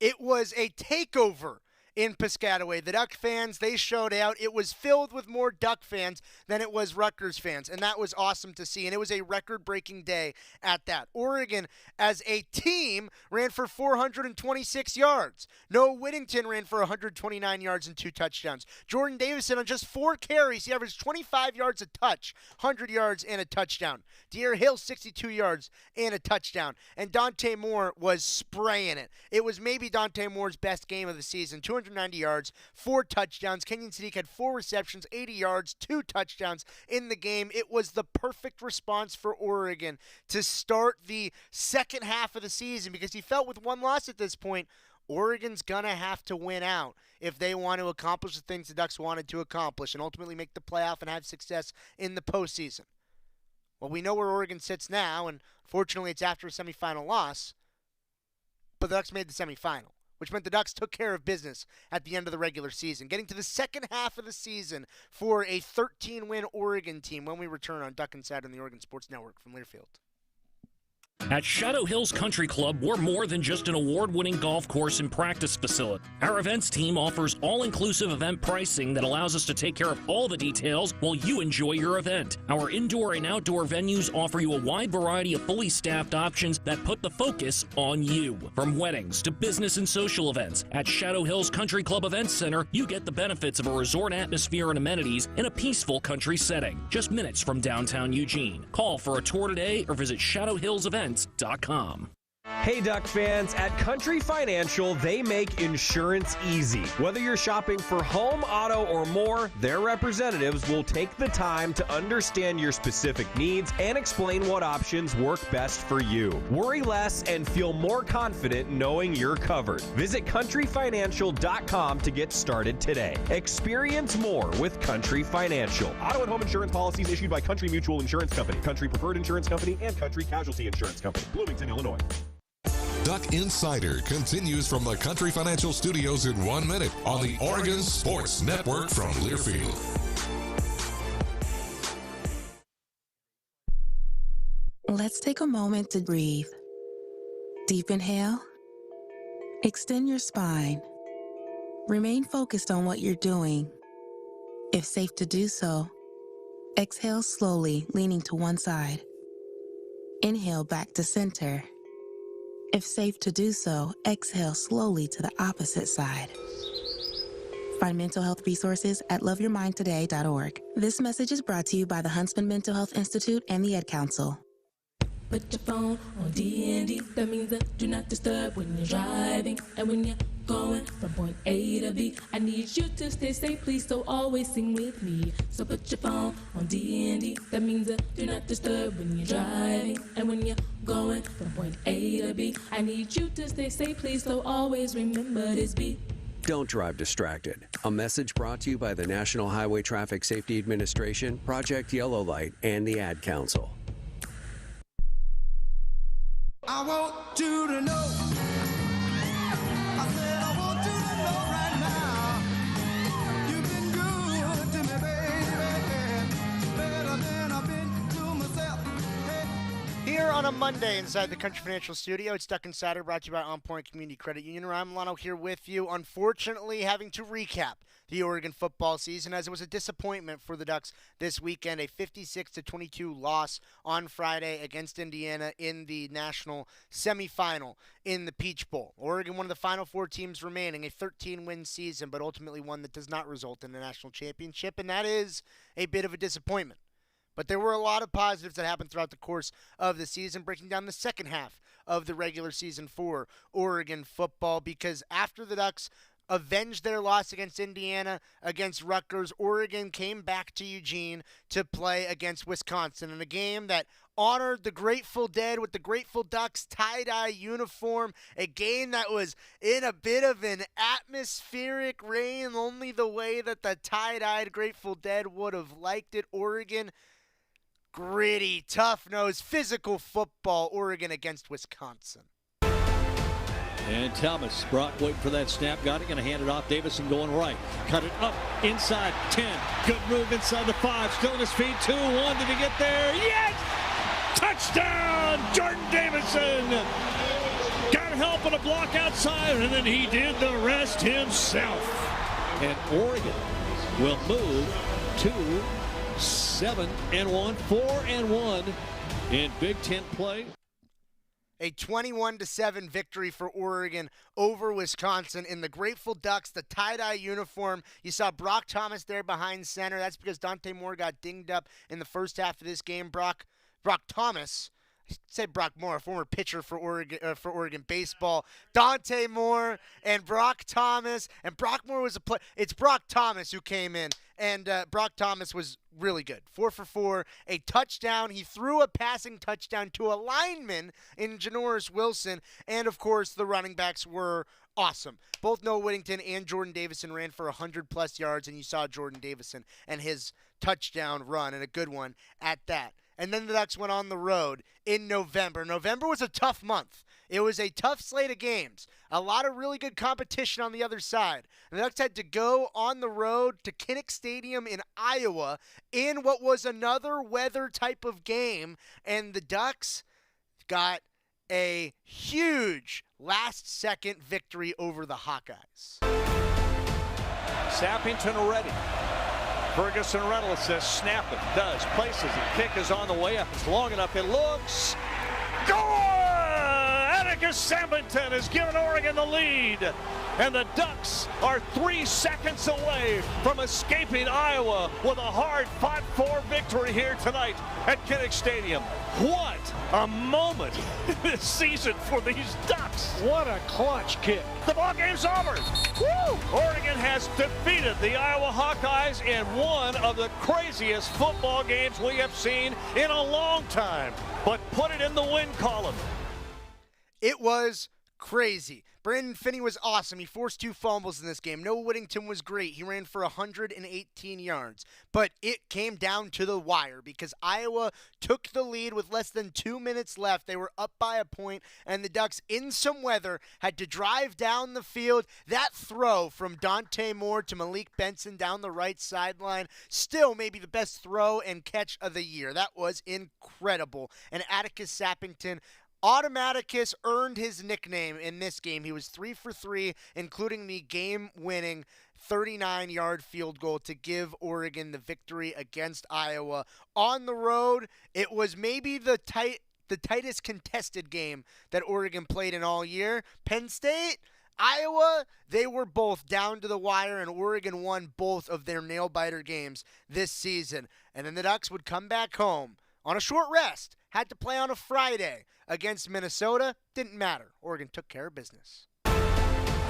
It was a takeover in Piscataway. The Duck fans, they showed out. It was filled with more Duck fans than it was Rutgers fans, and that was awesome to see, and it was a record-breaking day at that. Oregon, as a team, ran for 426 yards. Noah Whittington ran for 129 yards and 2 touchdowns. Jordan Davison, on just 4 carries, he averaged 25 yards a touch, 100 yards and a touchdown. De'Air Hill, 62 yards and a touchdown. And Dante Moore was spraying it. It was maybe Dante Moore's best game of the season. 290 yards, 4 touchdowns. Kenyon Sadiq had 4 receptions, 80 yards, 2 touchdowns in the game. It was the perfect response for Oregon to start the second half of the season, because he felt with 1 loss at this point, Oregon's going to have to win out if they want to accomplish the things the Ducks wanted to accomplish and ultimately make the playoff and have success in the postseason. Well, we know where Oregon sits now, and fortunately it's after a semifinal loss, but the Ducks made the semifinal, which meant the Ducks took care of business at the end of the regular season, getting to the second half of the season for a 13-win Oregon team when we return on Duck Insider on the Oregon Sports Network from Learfield. At Shadow Hills Country Club, we're more than just an award-winning golf course and practice facility. Our events team offers all-inclusive event pricing that allows us to take care of all the details while you enjoy your event. Our indoor and outdoor venues offer you a wide variety of fully staffed options that put the focus on you. From weddings to business and social events, at Shadow Hills Country Club Events Center, you get the benefits of a resort atmosphere and amenities in a peaceful country setting, just minutes from downtown Eugene. Call for a tour today or visit shadowhillsevents.com. Hey Duck fans, at Country Financial, they make insurance easy. Whether you're shopping for home, auto, or more, their representatives will take the time to understand your specific needs and explain what options work best for you. Worry less and feel more confident knowing you're covered. Visit countryfinancial.com to get started today. Experience more with Country Financial. Auto and home insurance policies issued by Country Mutual Insurance Company, Country Preferred Insurance Company, and Country Casualty Insurance Company, Bloomington, Illinois. Duck Insider continues from the Country Financial Studios in 1 minute on the Oregon Sports Network from Learfield. Let's take a moment to breathe. Deep inhale. Extend your spine. Remain focused on what you're doing. If safe to do so, exhale slowly, leaning to one side. Inhale back to center. If safe to do so, exhale slowly to the opposite side. Find mental health resources at loveyourmindtoday.org. This message is brought to you by the Huntsman Mental Health Institute and the Ad Council. Put your phone on D&D. That means that do not disturb when you're driving. And when you're going from point A to B, I need you to stay safe, please, so always sing with me. So put your phone on D&D. That means that do not disturb when you're driving. And when you're going from point A to B, I need you to stay safe, please, so always remember this beat. Don't drive distracted. A message brought to you by the National Highway Traffic Safety Administration, Project Yellow Light, and the Ad Council. I want you to know. I said I want you to know right now. You've been good to me, baby. Better than I've been to myself. Here on a Monday inside the Country Financial Studio, it's Duck Insider, brought to you by OnPoint Community Credit Union. Ryan Milano here with you. Unfortunately, having to recap the Oregon football season, as it was a disappointment for the Ducks this weekend. A 56-22 loss on Friday against Indiana in the national semifinal in the Peach Bowl. Oregon, one of the final four teams remaining, a 13-win season, but ultimately one that does not result in a national championship, and that is a bit of a disappointment. But there were a lot of positives that happened throughout the course of the season, breaking down the second half of the regular season for Oregon football, because after the Ducks avenged their loss against Indiana, against Rutgers, Oregon came back to Eugene to play against Wisconsin in a game that honored the Grateful Dead with the Grateful Ducks tie-dye uniform, a game that was in a bit of an atmospheric rain, only the way that the tie-dyed Grateful Dead would have liked it. Oregon, gritty, tough-nosed, physical football, Oregon against Wisconsin. And Thomas, Brock waiting for that snap, got it, going to hand it off. Davison going right, cut it up, inside 10, good move inside the 5, still on his feet, 2-1, did he get there? Yes! Touchdown, Jordan Davison! Got help on a block outside, and then he did the rest himself. And Oregon will move to 7-1, 4-1 in Big Ten play. A 21-7 victory for Oregon over Wisconsin in the Grateful Ducks, the tie-dye uniform. You saw Brock Thomas there behind center. That's because Dante Moore got dinged up in the first half of this game. Brock Thomas, I said Brock Moore, former pitcher for Oregon baseball. Dante Moore and Brock Thomas, and Brock Moore was a player. It's Brock Thomas who came in, and Brock Thomas was really good. 4 for 4, a touchdown. He threw a passing touchdown to a lineman in Janoris Wilson, and of course the running backs were awesome. Both Noah Whittington and Jordan Davison ran for 100-plus yards, and you saw Jordan Davison and his touchdown run, and a good one at that. And then the Ducks went on the road in November. November was a tough month. It was a tough slate of games. A lot of really good competition on the other side. And the Ducks had to go on the road to Kinnick Stadium in Iowa in what was another weather type of game. And the Ducks got a huge last-second victory over the Hawkeyes. Sappington ready. Ferguson Reynolds says snap it. Does. Places it. Kick is on the way up. It's long enough. It looks. Go! Atticus Sappington has given Oregon the lead. And the Ducks are 3 seconds away from escaping Iowa with a hard 5-4 victory here tonight at Kinnick Stadium. What a moment this season for these Ducks. What a clutch kick. The ball game's over. Woo! Oregon has defeated the Iowa Hawkeyes in one of the craziest football games we have seen in a long time. But put it in the win column. It was Crazy. Brandon Finney was awesome. He forced 2 fumbles in this game. Noah Whittington was great. He ran for 118 yards. But it came down to the wire because Iowa took the lead with less than 2 minutes left. They were up by a point, and the Ducks, in some weather, had to drive down the field. That throw from Dante Moore to Malik Benson down the right sideline, still maybe the best throw and catch of the year. That was incredible. And Atticus Sappington, Automaticus, earned his nickname in this game. He was 3 for 3, including the game-winning 39-yard field goal to give Oregon the victory against Iowa. On the road, it was maybe the tightest contested game that Oregon played in all year. Penn State, Iowa, they were both down to the wire, and Oregon won both of their nail-biter games this season. And then the Ducks would come back home on a short rest, had to play on a Friday against Minnesota. Didn't matter. Oregon took care of business.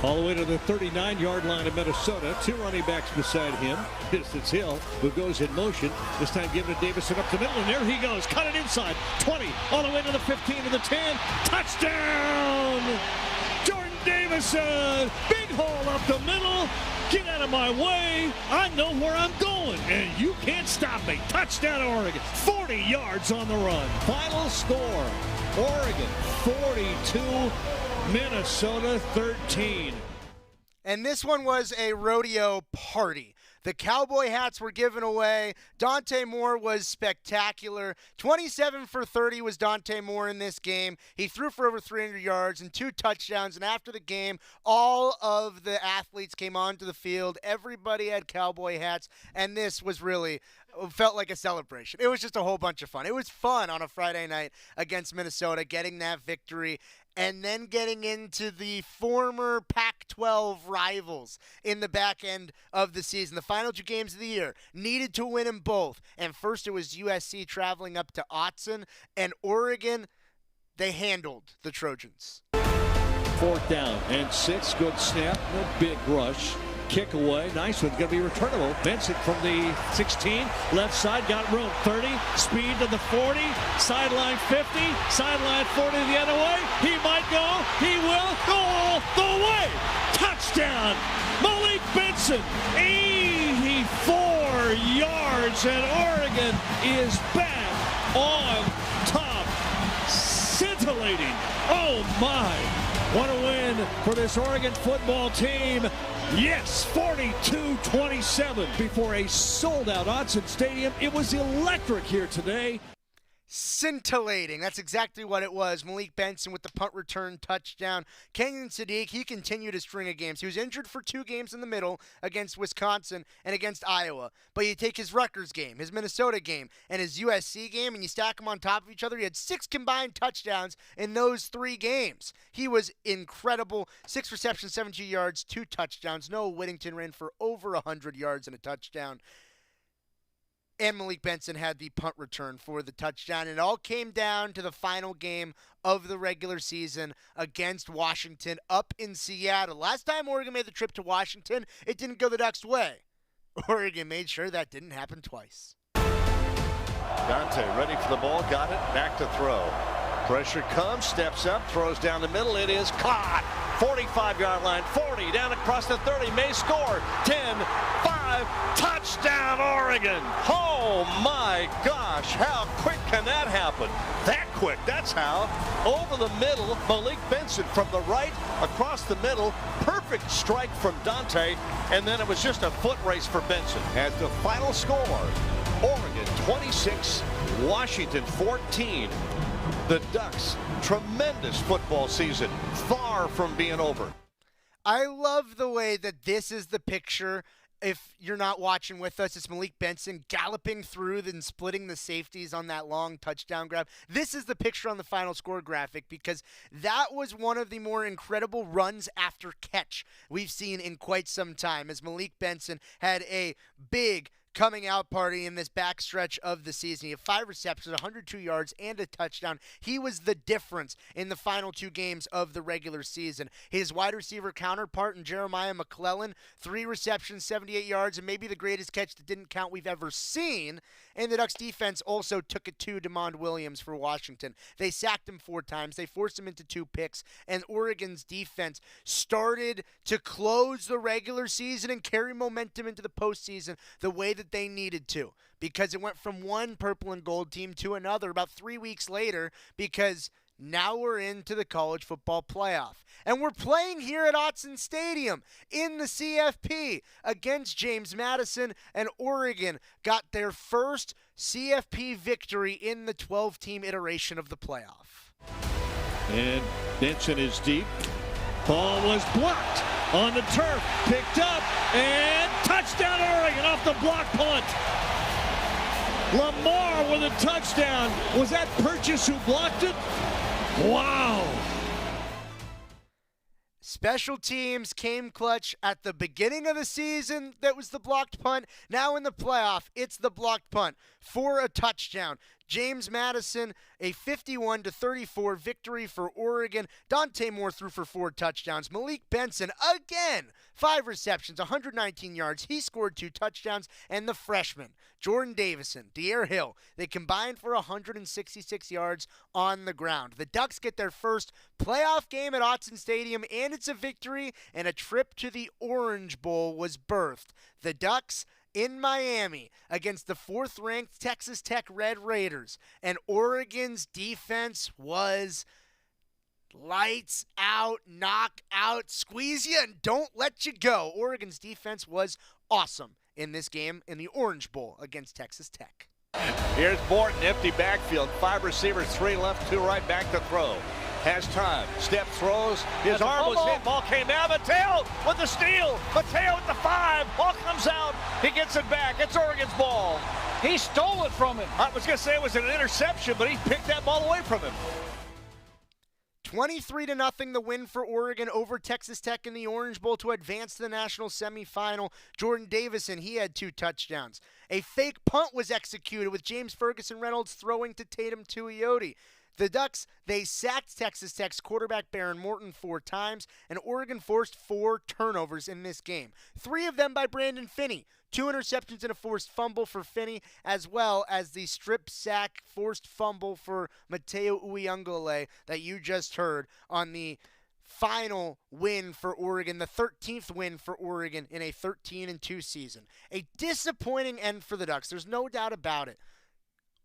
All the way to the 39-yard line of Minnesota. 2 running backs beside him. It's Hill, who goes in motion. This time giving to Davison up the middle, and there he goes. Cut it inside. 20, all the way to the 15 to the 10. Touchdown! Jordan Davison! Big hole up the middle. Get out of my way. I know where I'm going, and you can't stop me. Touchdown, Oregon. 40 yards on the run. Final score, Oregon 42, Minnesota 13. And this one was a rodeo party. The cowboy hats were given away. Dante Moore was spectacular. 27 for 30 was Dante Moore in this game. He threw for over 300 yards and 2 touchdowns. And after the game, all of the athletes came onto the field. Everybody had cowboy hats. And this was really felt like a celebration. It was just a whole bunch of fun. It was fun on a Friday night against Minnesota, getting that victory, and then getting into the former Pac-12 rivals in the back end of the season. The final 2 games of the year needed to win them both. And first it was USC traveling up to Autzen, and Oregon, they handled the Trojans. 4th down and 6. Good snap. No big rush. Kick away. Nice one. Going to be returnable. Benson from the 16. Left side. Got room. 30. Speed to the 40. Sideline 50. Sideline 40 the other way. He might go. He will go all the way. Touchdown. Malik Benson. 84 yards. And Oregon is back on top. Scintillating. Oh, my. What a win for this Oregon football team. Yes, 42-27 before a sold-out Autzen Stadium. It was electric here today. Scintillating. That's exactly what it was. Malik Benson with the punt return touchdown. Kenyon Sadiq, he continued his string of games. He was injured for 2 games in the middle against Wisconsin and against Iowa. But you take his Rutgers game, his Minnesota game, and his USC game, and you stack them on top of each other. He had 6 combined touchdowns in those 3 games. He was incredible. 6 receptions, 72 yards, 2 touchdowns. Noah Whittington ran for over 100 yards and a touchdown. And Malik Benson had the punt return for the touchdown. It all came down to the final game of the regular season against Washington up in Seattle. Last time Oregon made the trip to Washington, it didn't go the Ducks' way. Oregon made sure that didn't happen twice. Dante ready for the ball, got it, back to throw. Pressure comes, steps up, throws down the middle. It is caught. 45-yard line, 40, down across the 30, may score. 10, 5, touchdown Oregon. Oh my gosh, how quick can that happen? That quick, that's how. Over the middle, Malik Benson from the right, across the middle. Perfect strike from Dante, and then it was just a foot race for Benson. As the final score, Oregon 26, Washington 14. The Ducks, tremendous football season, far from being over. I love the way that this is the picture. If you're not watching with us, it's Malik Benson galloping through and splitting the safeties on that long touchdown grab. This is the picture on the final score graphic because that was one of the more incredible runs after catch we've seen in quite some time, as Malik Benson had a big coming out party in this backstretch of the season. He had 5 receptions, 102 yards, and a touchdown. He was the difference in the final 2 games of the regular season. His wide receiver counterpart in Jeremiah McClellan, 3 receptions, 78 yards, and maybe the greatest catch that didn't count we've ever seen. And the Ducks defense also took it to DeMond Williams for Washington. They sacked him 4 times. They forced him into 2 picks. And Oregon's defense started to close the regular season and carry momentum into the postseason the way that they needed to, because it went from one purple and gold team to another about 3 weeks later, because now we're into the college football playoff. And we're playing here at Autzen Stadium in the CFP against James Madison, and Oregon got their first CFP victory in the 12-team iteration of the playoff. And Benson is deep. Ball was blocked on the turf, picked up, and touchdown Oregon off the block punt. Lamar with a touchdown. Was that Purchase who blocked it? Wow. Special teams came clutch at the beginning of the season. That was the blocked punt. Now in the playoff, it's the blocked punt for a touchdown. James Madison, a 51-34 victory for Oregon. Dante Moore threw for 4 touchdowns. Malik Benson, again, 5 receptions, 119 yards. He scored 2 touchdowns. And the freshman, Jordan Davison, De'Aaron Hill, they combined for 166 yards on the ground. The Ducks get their first playoff game at Autzen Stadium, and it's a victory, and a trip to the Orange Bowl was birthed. The Ducks in Miami against the 4th-ranked Texas Tech Red Raiders. And Oregon's defense was lights out, knock out, squeeze you, and don't let you go. Oregon's defense was awesome in this game in the Orange Bowl against Texas Tech. Here's Morton, empty backfield. 5 receivers, 3 left, 2 right, back to throw. Has time. Step throws. His arm was hit. Ball came out. Mateo with the steal. Mateo at the 5. Ball comes out. He gets it back. It's Oregon's ball. He stole it from him. I was going to say it was an interception, but he picked that ball away from him. 23-0 the win for Oregon over Texas Tech in the Orange Bowl to advance to the national semifinal. Jordan Davison, he had 2 touchdowns. A fake punt was executed with James Ferguson Reynolds throwing to Tatum Tuioti. The Ducks, they sacked Texas Tech's quarterback Baron Morton 4 times, and Oregon forced 4 turnovers in this game. 3 of them by Brandon Finney. 2 interceptions and a forced fumble for Finney, as well as the strip sack forced fumble for Mateo Uyunglele that you just heard on the final win for Oregon, the 13th win for Oregon in a 13-2 season. A disappointing end for the Ducks. There's no doubt about it.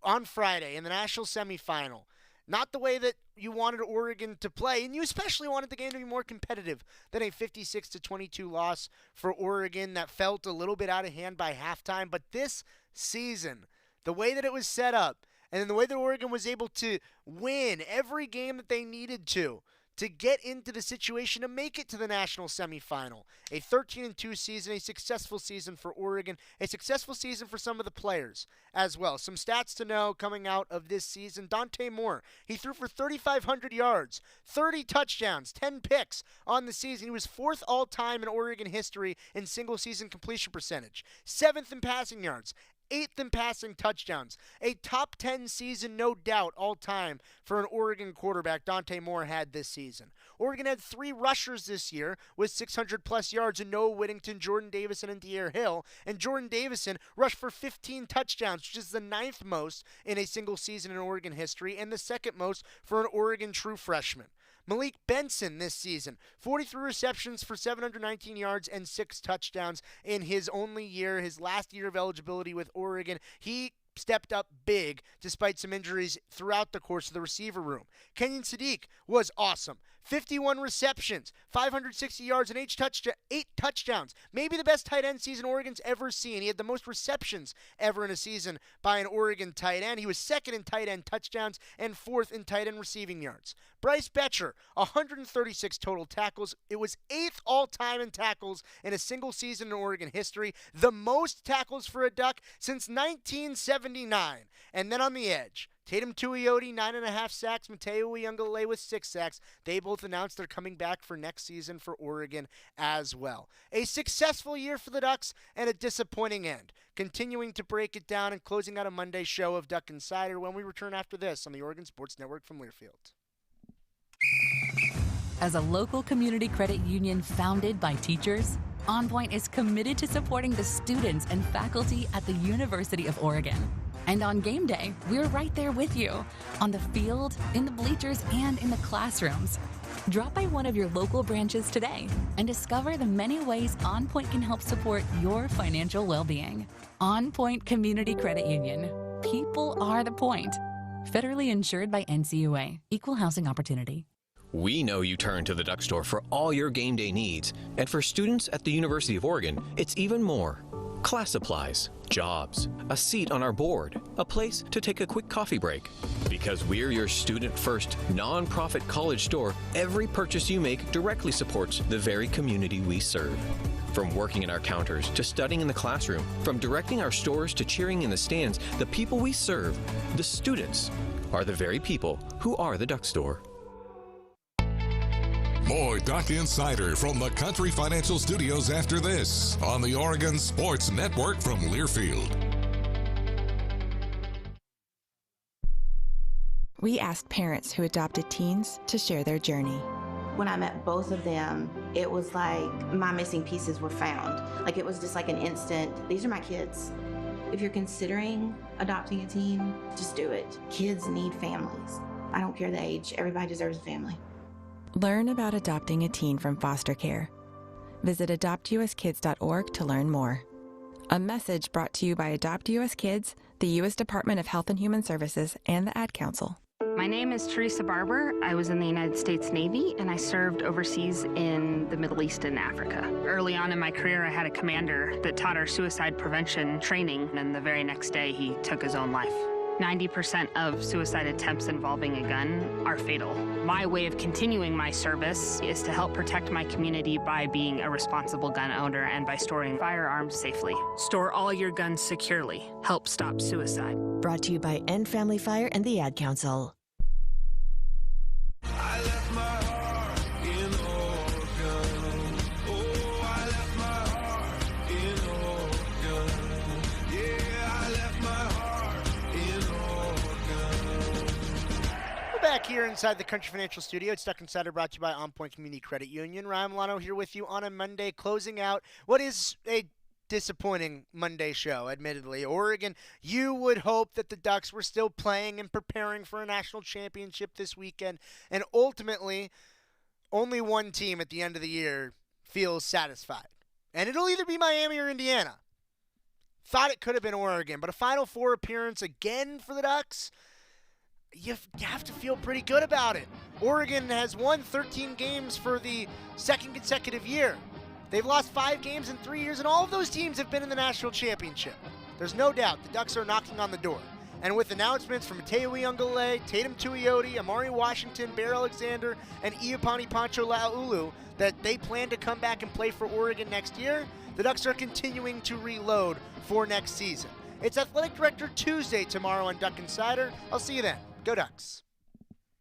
On Friday in the national semifinal, not the way that you wanted Oregon to play, and you especially wanted the game to be more competitive than a 56-22 loss for Oregon that felt a little bit out of hand by halftime. But this season, the way that it was set up, and then the way that Oregon was able to win every game that they needed to get into the situation to make it to the national semifinal. A 13-2 season, a successful season for Oregon, a successful season for some of the players as well. Some stats to know coming out of this season. Dante Moore, he threw for 3,500 yards, 30 touchdowns, 10 picks on the season. He was 4th all-time in Oregon history in single-season completion percentage, 7th in passing yards, 8th in passing touchdowns. A top 10 season, no doubt, all time for an Oregon quarterback Dante Moore had this season. Oregon had 3 rushers this year with 600-plus yards in Noah Whittington, Jordan Davison, and De'Aaron Hill. And Jordan Davison rushed for 15 touchdowns, which is the 9th most in a single season in Oregon history and the 2nd most for an Oregon true freshman. Malik Benson this season, 43 receptions for 719 yards and 6 touchdowns in his only year, his last year of eligibility with Oregon. He stepped up big despite some injuries throughout the course of the receiver room. Kenyon Sadiq was awesome. 51 receptions, 560 yards, and 8 touchdowns. Maybe the best tight end season Oregon's ever seen. He had the most receptions ever in a season by an Oregon tight end. He was 2nd in tight end touchdowns and 4th in tight end receiving yards. Bryce Betcher, 136 total tackles. It was 8th all-time in tackles in a single season in Oregon history. The most tackles for a Duck since 1979. And then on the edge, Tatum Tuioti, 9.5 sacks. Mateo Uiagalelei with 6 sacks. They both announced they're coming back for next season for Oregon as well. A successful year for the Ducks and a disappointing end. Continuing to break it down and closing out a Monday show of Duck Insider when we return after this on the Oregon Sports Network from Learfield. As a local community credit union founded by teachers, OnPoint is committed to supporting the students and faculty at the University of Oregon. And on game day, we're right there with you, on the field, in the bleachers, and in the classrooms. Drop by one of your local branches today and discover the many ways OnPoint can help support your financial well-being. OnPoint Community Credit Union. People are the point. Federally insured by NCUA. Equal housing opportunity. We know you turn to the Duck Store for all your game day needs. And for students at the University of Oregon, it's even more. Class supplies, jobs, a seat on our board, a place to take a quick coffee break. Because we're your student-first, non-profit college store, every purchase you make directly supports the very community we serve. From working in our counters to studying in the classroom, from directing our stores to cheering in the stands, the people we serve, the students, are the very people who are the Duck Store. More Duck Insider from the Country Financial Studios after this on the Oregon Sports Network from Learfield. We asked parents who adopted teens to share their journey. When I met both of them, it was like my missing pieces were found. Like it was just like an instant, these are my kids. If you're considering adopting a teen, just do it. Kids need families. I don't care the age, everybody deserves a family. Learn about adopting a teen from foster care. Visit adoptuskids.org to learn more. A message brought to you by Adopt US Kids, the U.S. Department of Health and Human Services, and the Ad Council. My name is Teresa Barber. I was in the United States Navy, and I served overseas in the Middle East and Africa. Early on in my career, I had a commander that taught our suicide prevention training, and the very next day, he took his own life. 90% of suicide attempts involving a gun are fatal. My way of continuing my service is to help protect my community by being a responsible gun owner and by storing firearms safely. Store all your guns securely. Help stop suicide. Brought to you by End Family Fire and the Ad Council. I left my heart in Oregon. Oh, I left my heart in Oregon. Yeah, I left my heart in Oregon. We're back here inside the Country Financial Studio. It's Duck Insider brought to you by OnPoint Community Credit Union. Ryan Milano here with you on a Monday, closing out what is a disappointing Monday show, admittedly. Oregon, you would hope that the Ducks were still playing and preparing for a national championship this weekend, and ultimately, only one team at the end of the year feels satisfied. And it'll either be Miami or Indiana. Thought it could have been Oregon, but a Final Four appearance again for the Ducks, you have to feel pretty good about it. Oregon has won 13 games for the second consecutive year. They've lost 5 games in 3 years, and all of those teams have been in the national championship. There's no doubt the Ducks are knocking on the door. And with announcements from Mateo Uiagalelei, Tatum Tuioti, Amari Washington, Bear Alexander, and Iapani Pancho Laulu that they plan to come back and play for Oregon next year, the Ducks are continuing to reload for next season. It's Athletic Director Tuesday tomorrow on Duck Insider. I'll see you then. Go Ducks.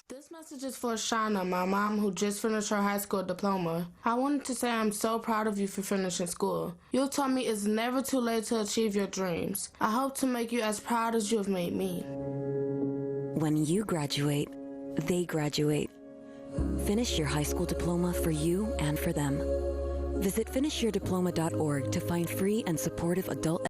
This message is for Shauna, my mom, who just finished her high school diploma. I wanted to say I'm so proud of you for finishing school. You taught me it's never too late to achieve your dreams. I hope to make you as proud as you have made me. When you graduate, they graduate. Finish your high school diploma for you and for them. Visit finishyourdiploma.org to find free and supportive adult